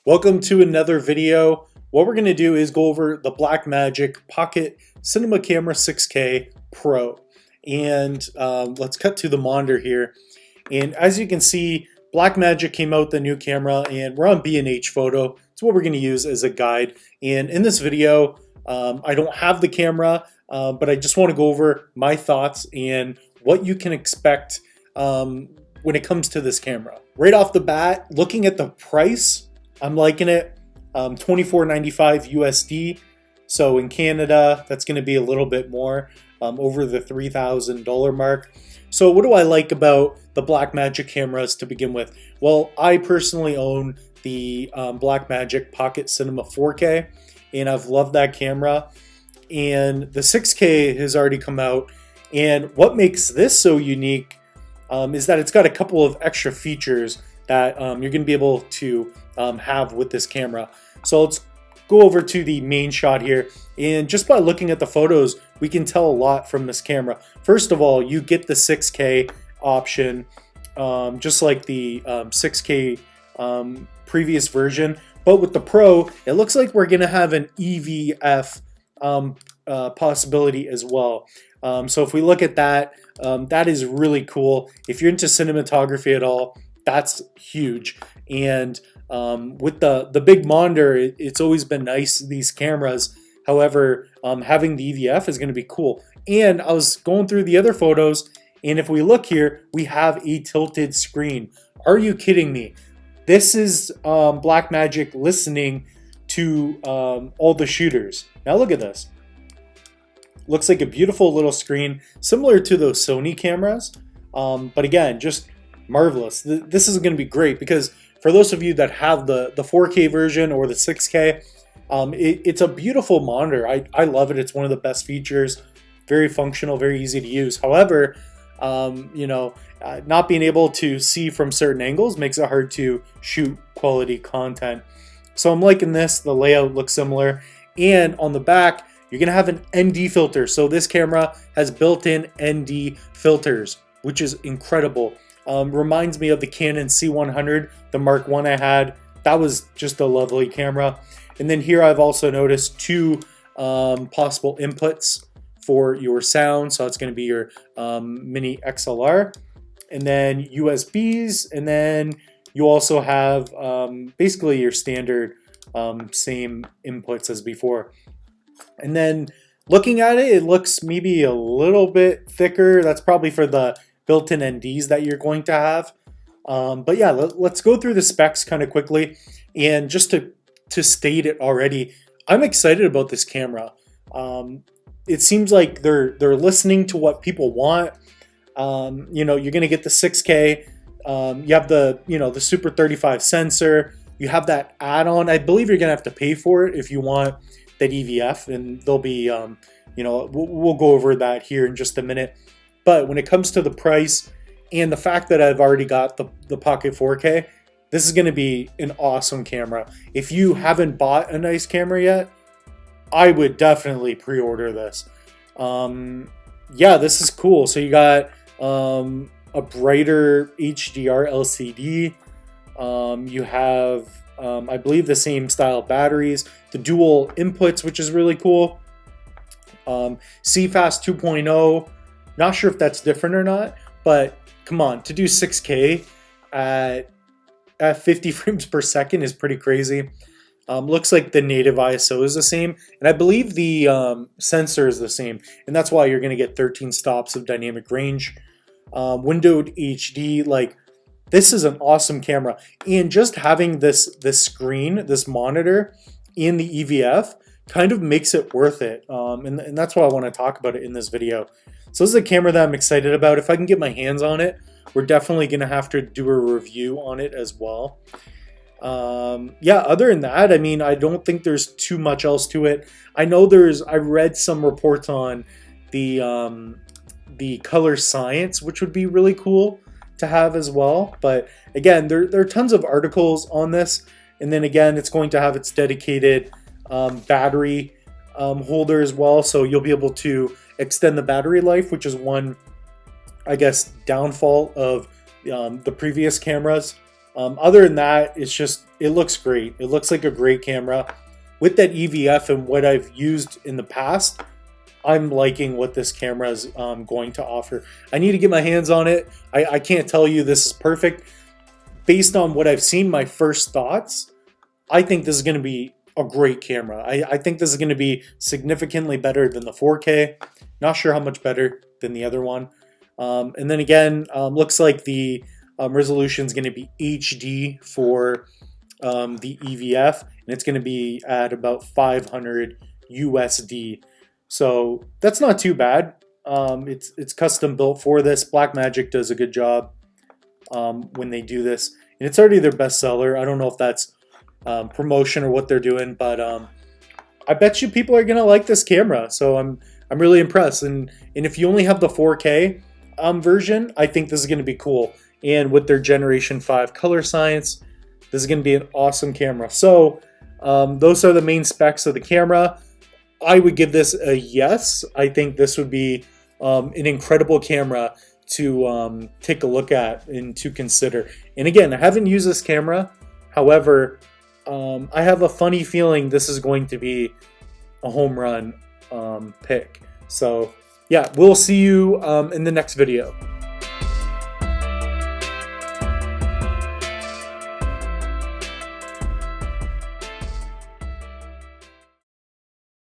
Welcome to another video. What we're going to do is go over the Blackmagic Pocket Cinema Camera 6K Pro. And let's cut to the monitor here. And as you can see, Blackmagic came out with the new camera, and we're on B&H Photo. It's what we're going to use as a guide. And in this video, I don't have the camera, but I just want to go over my thoughts and what you can expect when it comes to this camera. Right off the bat, looking at the price, I'm liking it. $24.95 USD. So in Canada, that's going to be a little bit more, over the $3,000 mark. So what do I like about the Blackmagic cameras to begin with? Well, I personally own the Blackmagic Pocket Cinema 4K, and I've loved that camera. And the 6K has already come out. And what makes this so unique is that it's got a couple of extra features that you're going to be able to have with this camera. So let's go over to the main shot here, and just by looking at the photos we can tell a lot from this camera. First of all, you get the 6K option, just like the 6K previous version, but with the Pro it looks like we're gonna have an EVF possibility as well. So if we look at that, that is really cool. If you're into cinematography at all, that's huge. And with the big monitor, it's always been nice, these cameras. However, having the EVF is going to be cool. And I was going through the other photos, and if we look here, we have a tilted screen. Are you kidding me? This is Blackmagic listening to all the shooters. Now look at this. Looks like a beautiful little screen, similar to those Sony cameras. But again, just marvelous. This is going to be great because for those of you that have the 4K version or the 6K, it's a beautiful monitor. I love it. It's one of the best features. Very functional, very easy to use. However, not being able to see from certain angles makes it hard to shoot quality content. So I'm liking this. The layout looks similar. And on the back, you're going to have an ND filter. So this camera has built-in ND filters, which is incredible. Reminds me of the Canon C100, the Mark I I had. That was just a lovely camera. And then here I've also noticed two possible inputs for your sound. So it's going to be your mini XLR, and then USBs, and then you also have basically your standard same inputs as before. And then looking at it, it looks maybe a little bit thicker. That's probably for the built-in NDs that you're going to have. But yeah, let's go through the specs kind of quickly. And just to state it already, I'm excited about this camera. It seems like they're listening to what people want. You're going to get the 6K. You have the Super 35 sensor. You have that add-on. I believe you're going to have to pay for it if you want that EVF, and there'll be we'll go over that here in just a minute. But when it comes to the price and the fact that I've already got the Pocket 4K, this is going to be an awesome camera. If you haven't bought a nice camera yet, I would definitely pre-order this. Yeah, this is cool. So you got a brighter HDR LCD. You have, I believe, the same style batteries, the dual inputs, which is really cool. CFast 2.0. Not sure if that's different or not, but come on, to do 6K at 50 frames per second is pretty crazy. Looks like the native ISO is the same, and I believe the sensor is the same, and that's why you're going to get 13 stops of dynamic range. Windowed HD, like, this is an awesome camera, and just having this screen, this monitor in the EVF kind of makes it worth it, and that's why I want to talk about it in this video. So this is a camera that I'm excited about. If I can get my hands on it, we're definitely going to have to do a review on it as well. Yeah, other than that, I mean, I don't think there's too much else to it. I know I read some reports on the color science, which would be really cool to have as well. But again, there are tons of articles on this. And then again, it's going to have its dedicated battery holder as well. So you'll be able to extend the battery life, which is one, I guess, downfall of the previous cameras. Other than that, it looks great. It looks like a great camera. With that EVF and what I've used in the past, I'm liking what this camera is going to offer. I need to get my hands on it. I can't tell you this is perfect. Based on what I've seen, my first thoughts, I think this is going to be a great camera. I think this is going to be significantly better than the 4K. Not sure how much better than the other one. And then again, looks like the resolution is going to be HD for the EVF, and it's going to be at about 500 USD. So that's not too bad. It's custom built for this. Blackmagic does a good job when they do this, and it's already their best seller. I don't know if that's promotion or what they're doing, but I bet you people are gonna like this camera. So I'm really impressed. And if you only have the 4K version, I think this is gonna be cool. And with their Generation 5 color science, this is gonna be an awesome camera. So those are the main specs of the camera. I would give this a yes. I think this would be an incredible camera to take a look at and to consider. And again, I haven't used this camera. However, I have a funny feeling this is going to be a home run pick. So yeah, we'll see you in the next video.